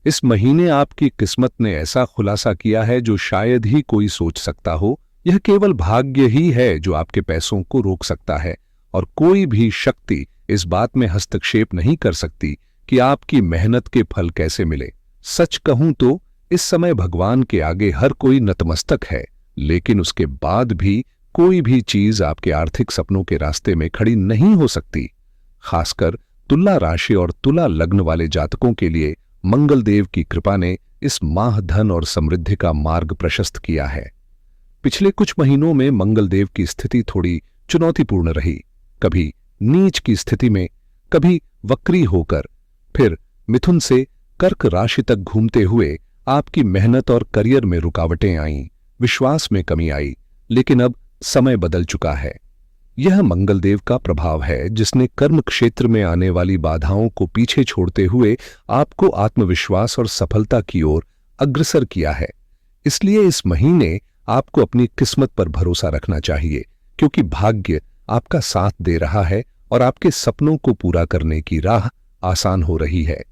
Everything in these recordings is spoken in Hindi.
इस महीने आपकी किस्मत ने ऐसा खुलासा किया है जो शायद ही कोई सोच सकता हो। यह केवल भाग्य ही है जो आपके पैसों को रोक सकता है और कोई भी शक्ति इस बात में हस्तक्षेप नहीं कर सकती कि आपकी मेहनत के फल कैसे मिले। सच कहूं तो इस समय भगवान के आगे हर कोई नतमस्तक है, लेकिन उसके बाद भी कोई भी चीज आपके आर्थिक सपनों के रास्ते में खड़ी नहीं हो सकती। खासकर तुला राशि और तुला लग्न वाले जातकों के लिए मंगल देव की कृपा ने इस माह धन और समृद्धि का मार्ग प्रशस्त किया है। पिछले कुछ महीनों में मंगल देव की स्थिति थोड़ी चुनौतीपूर्ण रही। कभी नीच की स्थिति में, कभी वक्री होकर, फिर मिथुन से कर्क राशि तक घूमते हुए आपकी मेहनत और करियर में रुकावटें आईं, विश्वास में कमी आई। लेकिन अब समय बदल चुका है। यह मंगलदेव का प्रभाव है जिसने कर्म क्षेत्र में आने वाली बाधाओं को पीछे छोड़ते हुए आपको आत्मविश्वास और सफलता की ओर अग्रसर किया है। इसलिए इस महीने आपको अपनी किस्मत पर भरोसा रखना चाहिए, क्योंकि भाग्य आपका साथ दे रहा है और आपके सपनों को पूरा करने की राह आसान हो रही है।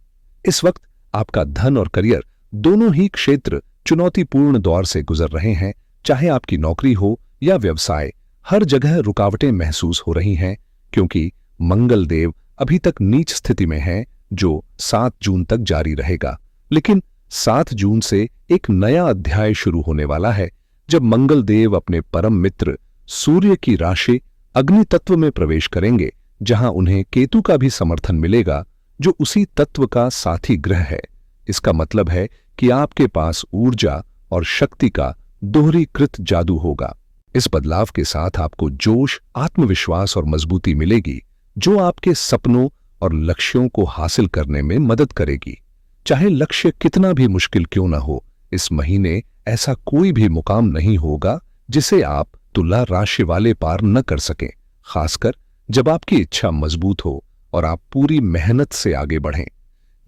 इस वक्त आपका धन और करियर दोनों ही क्षेत्र चुनौतीपूर्ण दौर से गुजर रहे हैं। चाहे आपकी नौकरी हो या व्यवसाय, हर जगह रुकावटें महसूस हो रही हैं, क्योंकि मंगल देव अभी तक नीच स्थिति में है, जो 7 जून तक जारी रहेगा। लेकिन 7 जून से एक नया अध्याय शुरू होने वाला है, जब मंगल देव अपने परम मित्र सूर्य की राशि अग्नि तत्व में प्रवेश करेंगे, जहां उन्हें केतु का भी समर्थन मिलेगा, जो उसी तत्व का साथी ग्रह है। इसका मतलब है कि आपके पास ऊर्जा और शक्ति का दोहरीकृत जादू होगा। इस बदलाव के साथ आपको जोश, आत्मविश्वास और मजबूती मिलेगी, जो आपके सपनों और लक्ष्यों को हासिल करने में मदद करेगी। चाहे लक्ष्य कितना भी मुश्किल क्यों ना हो, इस महीने ऐसा कोई भी मुकाम नहीं होगा जिसे आप तुला राशि वाले पार न कर सकें, खासकर जब आपकी इच्छा मजबूत हो और आप पूरी मेहनत से आगे बढ़ें।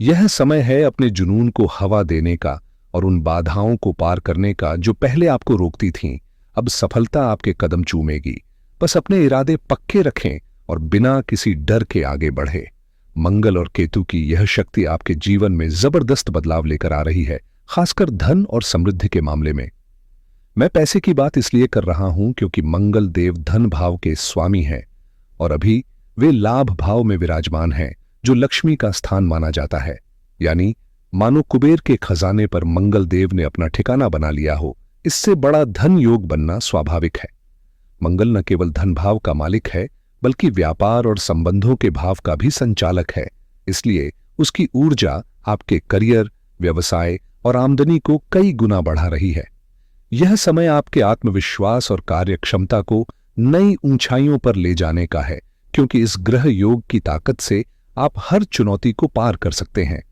यह समय है अपने जुनून को हवा देने का और उन बाधाओं को पार करने का जो पहले आपको रोकती थीं। अब सफलता आपके कदम चूमेगी। बस अपने इरादे पक्के रखें और बिना किसी डर के आगे बढ़े। मंगल और केतु की यह शक्ति आपके जीवन में जबरदस्त बदलाव लेकर आ रही है, खासकर धन और समृद्धि के मामले में। मैं पैसे की बात इसलिए कर रहा हूं क्योंकि मंगल देव धन भाव के स्वामी हैं और अभी वे लाभ भाव में विराजमान हैं, जो लक्ष्मी का स्थान माना जाता है। यानी मानो कुबेर के खजाने पर मंगल देव ने अपना ठिकाना बना लिया हो। इससे बड़ा धन योग बनना स्वाभाविक है। मंगल न केवल धन भाव का मालिक है, बल्कि व्यापार और संबंधों के भाव का भी संचालक है। इसलिए उसकी ऊर्जा आपके करियर, व्यवसाय और आमदनी को कई गुना बढ़ा रही है। यह समय आपके आत्मविश्वास और कार्यक्षमता को नई ऊंचाइयों पर ले जाने का है, क्योंकि इस ग्रह योग की ताकत से आप हर चुनौती को पार कर सकते हैं।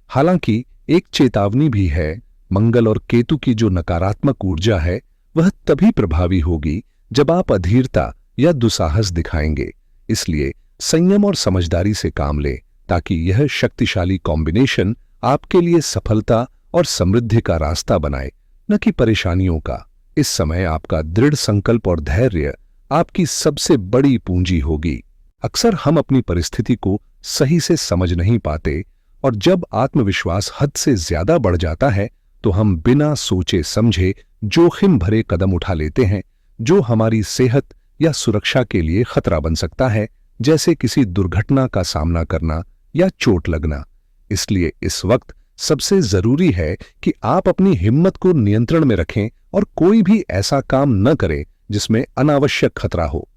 हालांकि एक चेतावनी भी है, मंगल और केतु की जो नकारात्मक ऊर्जा है वह तभी प्रभावी होगी जब आप अधीरता या दुस्साहस दिखाएंगे। इसलिए संयम और समझदारी से काम लें, ताकि यह शक्तिशाली कॉम्बिनेशन आपके लिए सफलता और समृद्धि का रास्ता बनाए, न कि परेशानियों का। इस समय आपका दृढ़ संकल्प और धैर्य आपकी सबसे बड़ी पूंजी होगी। अक्सर हम अपनी परिस्थिति को सही से समझ नहीं पाते और जब आत्मविश्वास हद से ज्यादा बढ़ जाता है तो हम बिना सोचे समझे जोखिम भरे कदम उठा लेते हैं, जो हमारी सेहत या सुरक्षा के लिए खतरा बन सकता है, जैसे किसी दुर्घटना का सामना करना या चोट लगना। इसलिए इस वक्त सबसे जरूरी है कि आप अपनी हिम्मत को नियंत्रण में रखें और कोई भी ऐसा काम न करें जिसमें अनावश्यक खतरा हो।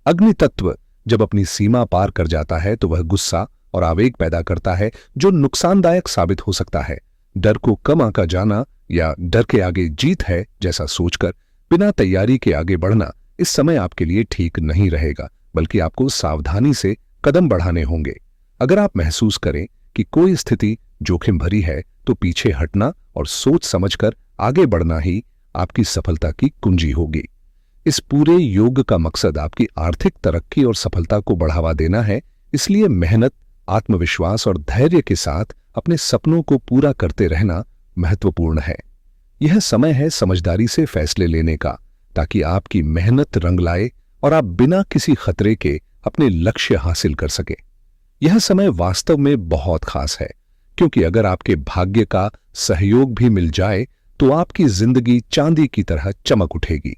अग्नि तत्व जब अपनी सीमा पार कर जाता है तो वह गुस्सा और आवेग पैदा करता है, जो नुकसानदायक साबित हो सकता है। डर को कम आंका जाना या डर के आगे जीत है जैसा सोचकर बिना तैयारी के आगे बढ़ना इस समय आपके लिए ठीक नहीं रहेगा, बल्कि आपको सावधानी से कदम बढ़ाने होंगे। अगर आप महसूस करें कि कोई स्थिति जोखिम भरी है, तो पीछे हटना और सोच समझकर आगे बढ़ना ही आपकी सफलता की कुंजी होगी। इस पूरे योग का मकसद आपकी आर्थिक तरक्की और सफलता को बढ़ावा देना है। इसलिए मेहनत, आत्मविश्वास और धैर्य के साथ अपने सपनों को पूरा करते रहना महत्वपूर्ण है। यह समय है समझदारी से फैसले लेने का, ताकि आपकी मेहनत रंग लाए और आप बिना किसी खतरे के अपने लक्ष्य हासिल कर सके। यह समय वास्तव में बहुत खास है, क्योंकि अगर आपके भाग्य का सहयोग भी मिल जाए तो आपकी जिंदगी चांदी की तरह चमक उठेगी।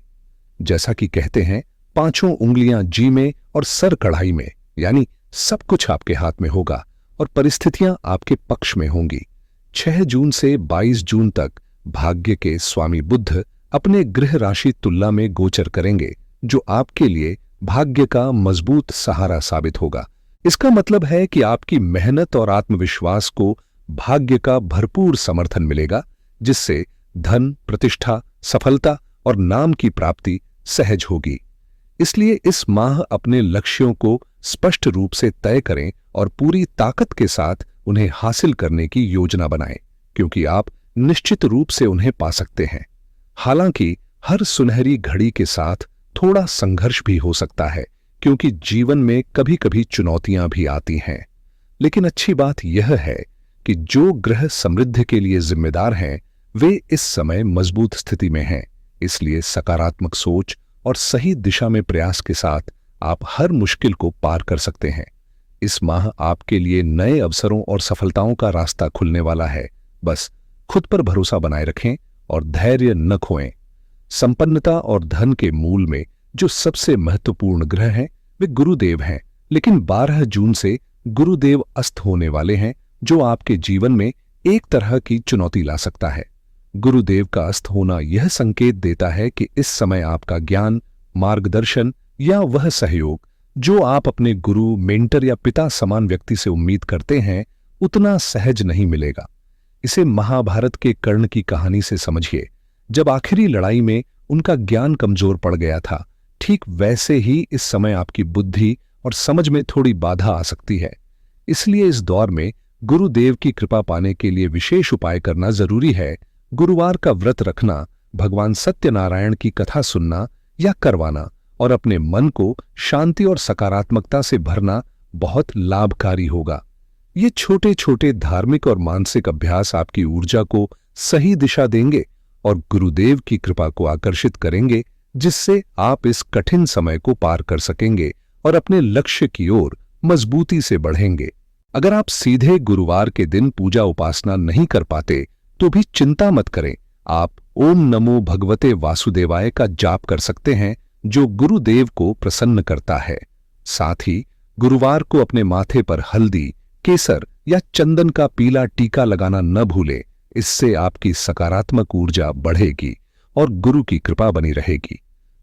जैसा कि कहते हैं, पांचों उंगलियां जी में और सर कढ़ाई में, यानी सब कुछ आपके हाथ में होगा और परिस्थितियां आपके पक्ष में होंगी। 6 जून से 22 जून तक भाग्य के स्वामी बुध अपने गृह राशि तुला में गोचर करेंगे, जो आपके लिए भाग्य का मजबूत सहारा साबित होगा। इसका मतलब है कि आपकी मेहनत और आत्मविश्वास को भाग्य का भरपूर समर्थन मिलेगा, जिससे धन, प्रतिष्ठा, सफलता और नाम की प्राप्ति सहज होगी। इसलिए इस माह अपने लक्ष्यों को स्पष्ट रूप से तय करें और पूरी ताकत के साथ उन्हें हासिल करने की योजना बनाएं, क्योंकि आप निश्चित रूप से उन्हें पा सकते हैं। हालांकि हर सुनहरी घड़ी के साथ थोड़ा संघर्ष भी हो सकता है, क्योंकि जीवन में कभी-कभी चुनौतियां भी आती हैं। लेकिन अच्छी बात यह है कि जो ग्रह समृद्धि के लिए जिम्मेदार हैं, वे इस समय मजबूत स्थिति में हैं। इसलिए सकारात्मक सोच और सही दिशा में प्रयास के साथ आप हर मुश्किल को पार कर सकते हैं। इस माह आपके लिए नए अवसरों और सफलताओं का रास्ता खुलने वाला है। बस खुद पर भरोसा बनाए रखें और धैर्य न खोएं। संपन्नता और धन के मूल में जो सबसे महत्वपूर्ण ग्रह हैं, वे गुरुदेव हैं। लेकिन 12 जून से गुरुदेव अस्त होने वाले हैं, जो आपके जीवन में एक तरह की चुनौती ला सकता है। गुरुदेव का अस्त होना यह संकेत देता है कि इस समय आपका ज्ञान, मार्गदर्शन या वह सहयोग जो आप अपने गुरु, मेंटर या पिता समान व्यक्ति से उम्मीद करते हैं, उतना सहज नहीं मिलेगा। इसे महाभारत के कर्ण की कहानी से समझिए। जब आखिरी लड़ाई में उनका ज्ञान कमजोर पड़ गया था, ठीक वैसे ही इस समय आपकी बुद्धि और समझ में थोड़ी बाधा आ सकती है। इसलिए इस दौर में गुरुदेव की कृपा पाने के लिए विशेष उपाय करना जरूरी है। गुरुवार का व्रत रखना, भगवान सत्यनारायण की कथा सुनना या करवाना और अपने मन को शांति और सकारात्मकता से भरना बहुत लाभकारी होगा। ये छोटे छोटे धार्मिक और मानसिक अभ्यास आपकी ऊर्जा को सही दिशा देंगे और गुरुदेव की कृपा को आकर्षित करेंगे, जिससे आप इस कठिन समय को पार कर सकेंगे और अपने लक्ष्य की ओर मजबूती से बढ़ेंगे। अगर आप सीधे गुरुवार के दिन पूजा उपासना नहीं कर पाते तो भी चिंता मत करें। आप ओम नमो भगवते वासुदेवाय का जाप कर सकते हैं, जो गुरुदेव को प्रसन्न करता है। साथ ही गुरुवार को अपने माथे पर हल्दी, केसर या चंदन का पीला टीका लगाना न भूलें। इससे आपकी सकारात्मक ऊर्जा बढ़ेगी और गुरु की कृपा बनी रहेगी।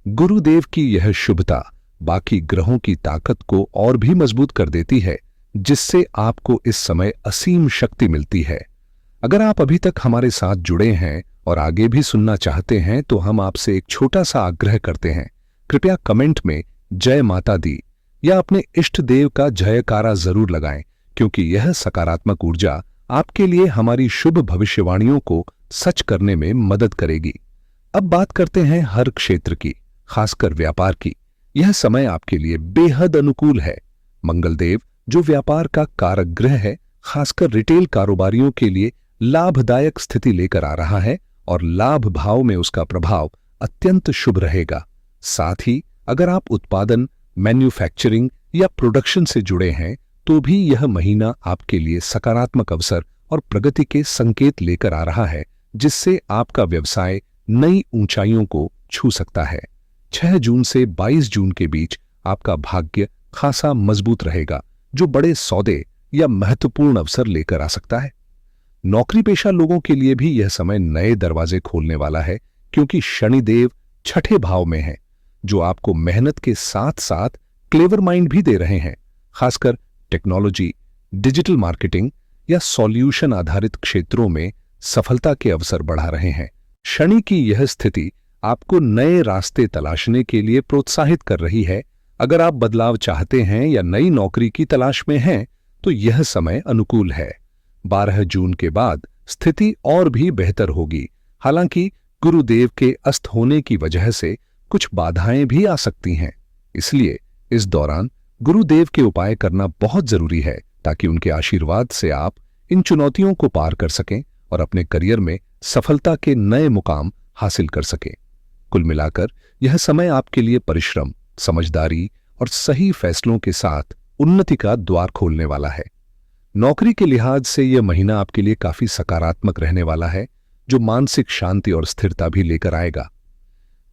गुरुदेव की यह शुभता बाकी ग्रहों की ताकत को और भी मजबूत कर देती है, जिससे आपको इस समय असीम शक्ति मिलती है। अगर आप अभी तक हमारे साथ जुड़े हैं और आगे भी सुनना चाहते हैं, तो हम आपसे एक छोटा सा आग्रह करते हैं। कृपया कमेंट में जय माता दी या अपने इष्ट देव का जयकारा जरूर लगाएं, क्योंकि यह सकारात्मक ऊर्जा आपके लिए हमारी शुभ भविष्यवाणियों को सच करने में मदद करेगी। अब बात करते हैं हर क्षेत्र की, खासकर व्यापार की। यह समय आपके लिए बेहद अनुकूल है। मंगलदेव, जो व्यापार का कारक ग्रह है, खासकर रिटेल कारोबारियों के लिए लाभदायक स्थिति लेकर आ रहा है और लाभ भाव में उसका प्रभाव अत्यंत शुभ रहेगा। साथ ही अगर आप उत्पादन, मैन्युफैक्चरिंग या प्रोडक्शन से जुड़े हैं, तो भी यह महीना आपके लिए सकारात्मक अवसर और प्रगति के संकेत लेकर आ रहा है, जिससे आपका व्यवसाय नई ऊंचाइयों को छू सकता है। 6 जून से 22 जून के बीच आपका भाग्य खासा मजबूत रहेगा, जो बड़े सौदे या महत्वपूर्ण अवसर लेकर आ सकता है। नौकरी पेशा लोगों के लिए भी यह समय नए दरवाजे खोलने वाला है, क्योंकि शनिदेव छठे भाव में हैं, जो आपको मेहनत के साथ साथ क्लेवर माइंड भी दे रहे हैं। खासकर टेक्नोलॉजी, डिजिटल मार्केटिंग या सॉल्यूशन आधारित क्षेत्रों में सफलता के अवसर बढ़ा रहे हैं। शनि की यह स्थिति आपको नए रास्ते तलाशने के लिए प्रोत्साहित कर रही है। अगर आप बदलाव चाहते हैं या नई नौकरी की तलाश में हैं, तो यह समय अनुकूल है। 12 जून के बाद स्थिति और भी बेहतर होगी। हालांकि गुरुदेव के अस्त होने की वजह से कुछ बाधाएं भी आ सकती हैं। इसलिए इस दौरान गुरुदेव के उपाय करना बहुत जरूरी है, ताकि उनके आशीर्वाद से आप इन चुनौतियों को पार कर सकें और अपने करियर में सफलता के नए मुकाम हासिल कर सकें। कुल मिलाकर यह समय आपके लिए परिश्रम, समझदारी और सही फैसलों के साथ उन्नति का द्वार खोलने वाला है। नौकरी के लिहाज से यह महीना आपके लिए काफी सकारात्मक रहने वाला है, जो मानसिक शांति और स्थिरता भी लेकर आएगा।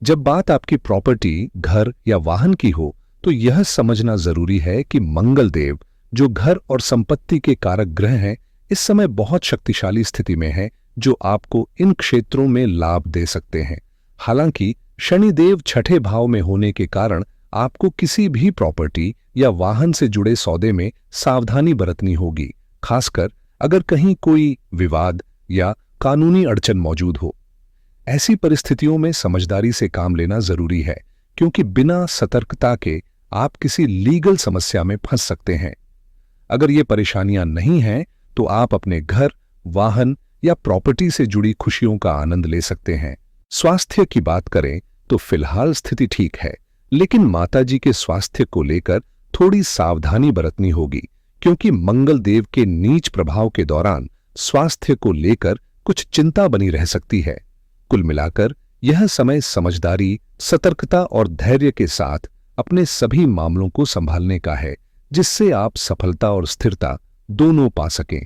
जब बात आपकी प्रॉपर्टी, घर या वाहन की हो, तो यह समझना जरूरी है कि मंगल देव, जो घर और संपत्ति के कारक ग्रह हैं, इस समय बहुत शक्तिशाली स्थिति में है, जो आपको इन क्षेत्रों में लाभ दे सकते हैं। हालांकि शनिदेव छठे भाव में होने के कारण आपको किसी भी प्रॉपर्टी या वाहन से जुड़े सौदे में सावधानी बरतनी होगी, खासकर अगर कहीं कोई विवाद या कानूनी अड़चन मौजूद हो। ऐसी परिस्थितियों में समझदारी से काम लेना जरूरी है, क्योंकि बिना सतर्कता के आप किसी लीगल समस्या में फंस सकते हैं। अगर ये परेशानियां नहीं हैं, तो आप अपने घर, वाहन या प्रॉपर्टी से जुड़ी खुशियों का आनंद ले सकते हैं। स्वास्थ्य की बात करें तो फिलहाल स्थिति ठीक है, लेकिन माताजी के स्वास्थ्य को लेकर थोड़ी सावधानी बरतनी होगी, क्योंकि मंगल देव के नीच प्रभाव के दौरान स्वास्थ्य को लेकर कुछ चिंता बनी रह सकती है। कुल मिलाकर यह समय समझदारी, सतर्कता और धैर्य के साथ अपने सभी मामलों को संभालने का है, जिससे आप सफलता और स्थिरता दोनों पा सकें।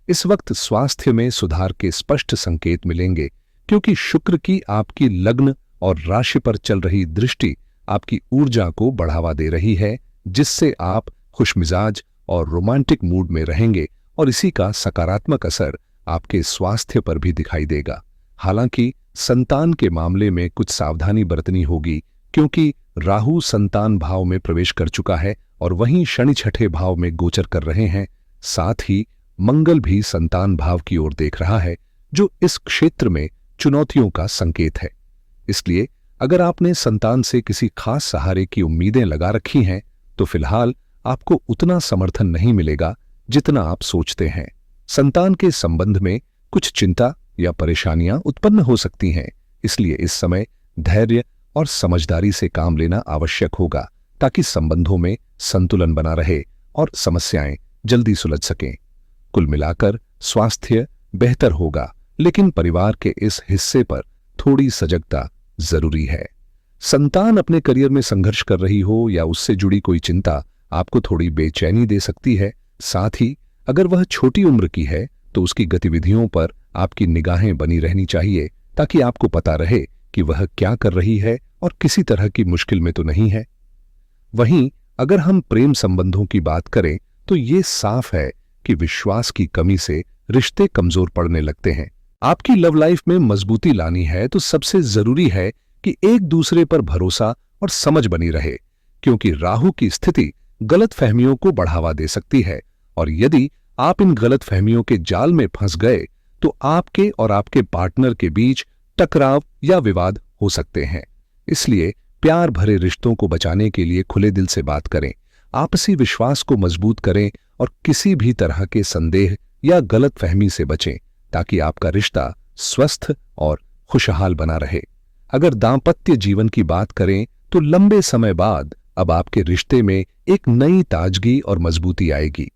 इस वक्त स्वास्थ्य में सुधार के स्पष्ट संकेत मिलेंगे, क्योंकि शुक्र की आपकी लग्न और राशि पर चल रही दृष्टि आपकी ऊर्जा को बढ़ावा दे रही है, जिससे आप खुशमिजाज और रोमांटिक मूड में रहेंगे और इसी का सकारात्मक असर आपके स्वास्थ्य पर भी दिखाई देगा। हालांकि संतान के मामले में कुछ सावधानी बरतनी होगी, क्योंकि राहु संतान भाव में प्रवेश कर चुका है और वहीं शनि छठे भाव में गोचर कर रहे हैं। साथ ही मंगल भी संतान भाव की ओर देख रहा है, जो इस क्षेत्र में चुनौतियों का संकेत है। इसलिए अगर आपने संतान से किसी खास सहारे की उम्मीदें लगा रखी हैं, तो फिलहाल आपको उतना समर्थन नहीं मिलेगा जितना आप सोचते हैं। संतान के संबंध में कुछ चिंता या परेशानियां उत्पन्न हो सकती हैं, इसलिए इस समय धैर्य और समझदारी से काम लेना आवश्यक होगा, ताकि संबंधों में संतुलन बना रहे और समस्याएं जल्दी सुलझ सकें। कुल मिलाकर स्वास्थ्य बेहतर होगा, लेकिन परिवार के इस हिस्से पर थोड़ी सजगता जरूरी है। संतान अपने करियर में संघर्ष कर रही हो या उससे जुड़ी कोई चिंता आपको थोड़ी बेचैनी दे सकती है। साथ ही अगर वह छोटी उम्र की है, तो उसकी गतिविधियों पर आपकी निगाहें बनी रहनी चाहिए, ताकि आपको पता रहे कि वह क्या कर रही है और किसी तरह की मुश्किल में तो नहीं है। वहीं अगर हम प्रेम संबंधों की बात करें, तो ये साफ है कि विश्वास की कमी से रिश्ते कमजोर पड़ने लगते हैं। आपकी लव लाइफ में मजबूती लानी है, तो सबसे जरूरी है कि एक दूसरे पर भरोसा और समझ बनी रहे, क्योंकि राहु की स्थिति गलत फहमियों को बढ़ावा दे सकती है, और यदि आप इन गलत फहमियों के जाल में फंस गए, तो आपके और आपके पार्टनर के बीच टकराव या विवाद हो सकते हैं। इसलिए प्यार भरे रिश्तों को बचाने के लिए खुले दिल से बात करें, आपसी विश्वास को मजबूत करें और किसी भी तरह के संदेह या गलत फहमी से बचें, ताकि आपका रिश्ता स्वस्थ और खुशहाल बना रहे। अगर दांपत्य जीवन की बात करें, तो लंबे समय बाद अब आपके रिश्ते में एक नई ताजगी और मजबूती आएगी।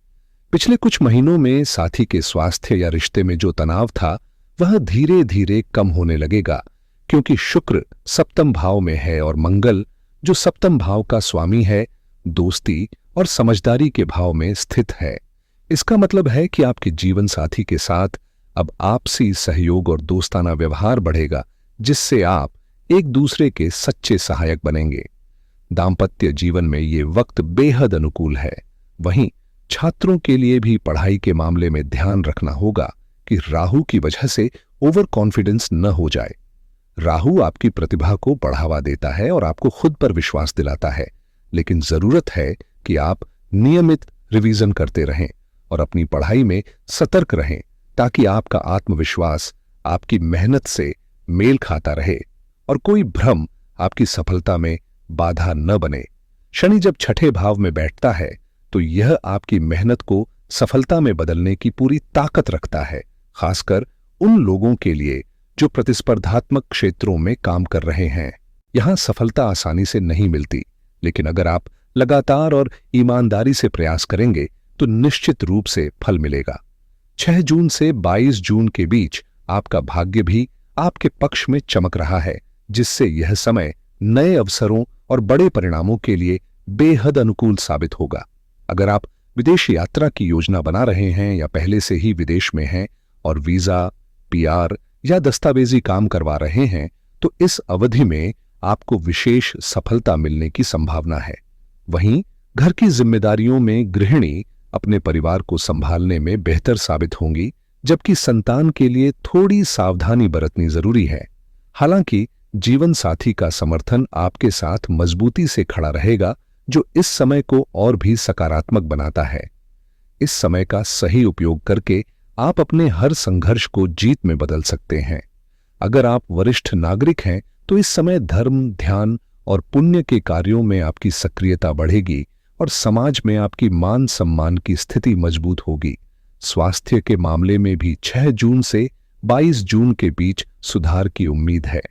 पिछले कुछ महीनों में साथी के स्वास्थ्य या रिश्ते में जो तनाव था, वह धीरे धीरे कम होने लगेगा, क्योंकि शुक्र सप्तम भाव में है और मंगल, जो सप्तम भाव का स्वामी है, दोस्ती और समझदारी के भाव में स्थित है। इसका मतलब है कि आपके जीवन साथी के साथ अब आपसी सहयोग और दोस्ताना व्यवहार बढ़ेगा, जिससे आप एक दूसरे के सच्चे सहायक बनेंगे। दांपत्य जीवन में ये वक्त बेहद अनुकूल है। वहीं छात्रों के लिए भी पढ़ाई के मामले में ध्यान रखना होगा कि राहु की वजह से ओवर कॉन्फिडेंस न हो जाए। राहु आपकी प्रतिभा को बढ़ावा देता है और आपको खुद पर विश्वास दिलाता है, लेकिन जरूरत है कि आप नियमित रिवीजन करते रहें और अपनी पढ़ाई में सतर्क रहें, ताकि आपका आत्मविश्वास आपकी मेहनत से मेल खाता रहे और कोई भ्रम आपकी सफलता में बाधा न बने। शनि जब छठे भाव में बैठता है, तो यह आपकी मेहनत को सफलता में बदलने की पूरी ताकत रखता है, खासकर उन लोगों के लिए जो प्रतिस्पर्धात्मक क्षेत्रों में काम कर रहे हैं। यहां सफलता आसानी से नहीं मिलती, लेकिन अगर आप लगातार और ईमानदारी से प्रयास करेंगे, तो निश्चित रूप से फल मिलेगा। 6 जून से 22 जून के बीच आपका भाग्य भी आपके पक्ष में चमक रहा है, जिससे यह समय नए अवसरों और बड़े परिणामों के लिए बेहद अनुकूल साबित होगा। अगर आप विदेश यात्रा की योजना बना रहे हैं या पहले से ही विदेश में हैं और वीजा, पीआर या दस्तावेजी काम करवा रहे हैं, तो इस अवधि में आपको विशेष सफलता मिलने की संभावना है। वहीं घर की जिम्मेदारियों में गृहिणी अपने परिवार को संभालने में बेहतर साबित होंगी, जबकि संतान के लिए थोड़ी सावधानी बरतनी जरूरी है। हालांकि जीवन साथी का समर्थन आपके साथ मजबूती से खड़ा रहेगा, जो इस समय को और भी सकारात्मक बनाता है। इस समय का सही उपयोग करके आप अपने हर संघर्ष को जीत में बदल सकते हैं। अगर आप वरिष्ठ नागरिक हैं तो इस समय धर्म, ध्यान और पुण्य के कार्यों में आपकी सक्रियता बढ़ेगी और समाज में आपकी मान सम्मान की स्थिति मजबूत होगी। स्वास्थ्य के मामले में भी 6 जून से 22 जून के बीच सुधार की उम्मीद है।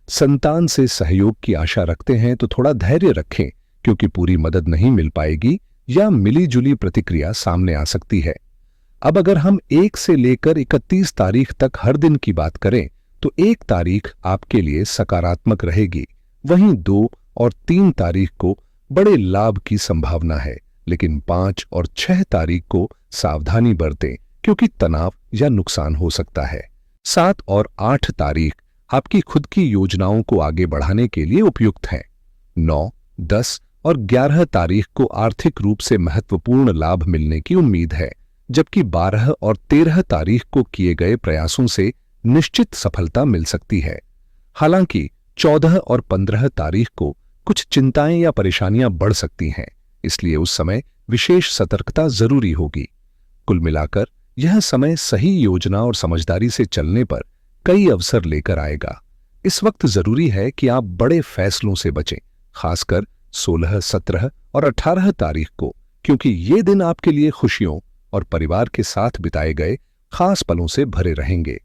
संतान से सहयोग की आशा रखते हैं तो थोड़ा धैर्य रखें, क्योंकि पूरी मदद नहीं मिल पाएगी या मिली-जुली प्रतिक्रिया सामने आ सकती है। अब अगर हम 1 से लेकर 31 तारीख तक हर दिन की बात करें तो 1 तारीख आपके लिए सकारात्मक रहेगी। वहीं 2 और 3 तारीख को बड़े लाभ की संभावना है, लेकिन 5 और 6 तारीख को सावधानी बरतें, क्योंकि तनाव या नुकसान हो सकता है। 7 और 8 तारीख आपकी खुद की योजनाओं को आगे बढ़ाने के लिए उपयुक्त है। 9, 10 और 11 तारीख को आर्थिक रूप से महत्वपूर्ण लाभ मिलने की उम्मीद है, जबकि 12 और 13 तारीख को किए गए प्रयासों से निश्चित सफलता मिल सकती है। हालांकि 14 और 15 तारीख को कुछ चिंताएं या परेशानियां बढ़ सकती हैं, इसलिए उस समय विशेष सतर्कता जरूरी होगी। कुल मिलाकर यह समय सही योजना और समझदारी से चलने पर कई अवसर लेकर आएगा। इस वक्त जरूरी है कि आप बड़े फैसलों से बचें, खासकर 16, 17 और 18 तारीख को, क्योंकि ये दिन आपके लिए खुशियों और परिवार के साथ बिताए गए खास पलों से भरे रहेंगे।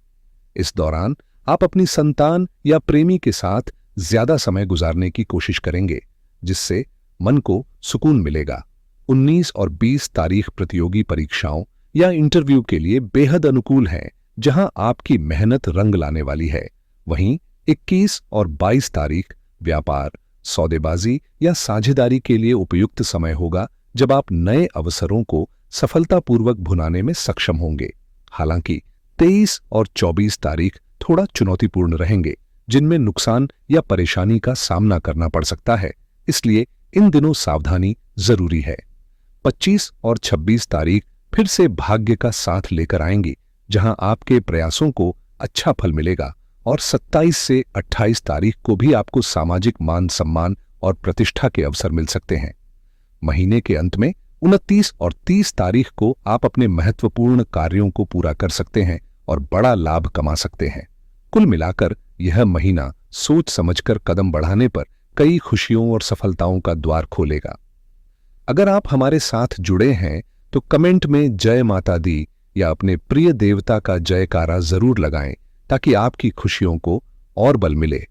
इस दौरान आप अपनी संतान या प्रेमी के साथ ज्यादा समय गुजारने की कोशिश करेंगे, जिससे मन को सुकून मिलेगा। 19 और 20 तारीख प्रतियोगी परीक्षाओं या इंटरव्यू के लिए बेहद अनुकूल हैं, जहां आपकी मेहनत रंग लाने वाली है। वहीं 21 और 22 तारीख व्यापार, सौदेबाजी या साझेदारी के लिए उपयुक्त समय होगा, जब आप नए अवसरों को सफलतापूर्वक भुनाने में सक्षम होंगे। हालांकि 23 और 24 तारीख थोड़ा चुनौतीपूर्ण रहेंगे, जिनमें नुकसान या परेशानी का सामना करना पड़ सकता है, इसलिए इन दिनों सावधानी जरूरी है। 25 और 26 तारीख फिर से भाग्य का साथ लेकर आएंगी, जहां आपके प्रयासों को अच्छा फल मिलेगा, और 27 से 28 तारीख को भी आपको सामाजिक मान सम्मान और प्रतिष्ठा के अवसर मिल सकते हैं। महीने के अंत में 29 और 30 तारीख को आप अपने महत्वपूर्ण कार्यों को पूरा कर सकते हैं और बड़ा लाभ कमा सकते हैं। कुल मिलाकर यह महीना सोच समझकर कदम बढ़ाने पर कई खुशियों और सफलताओं का द्वार खोलेगा। अगर आप हमारे साथ जुड़े हैं तो कमेंट में जय माता दी या अपने प्रिय देवता का जयकारा जरूर लगाएं, ताकि आपकी खुशियों को और बल मिले।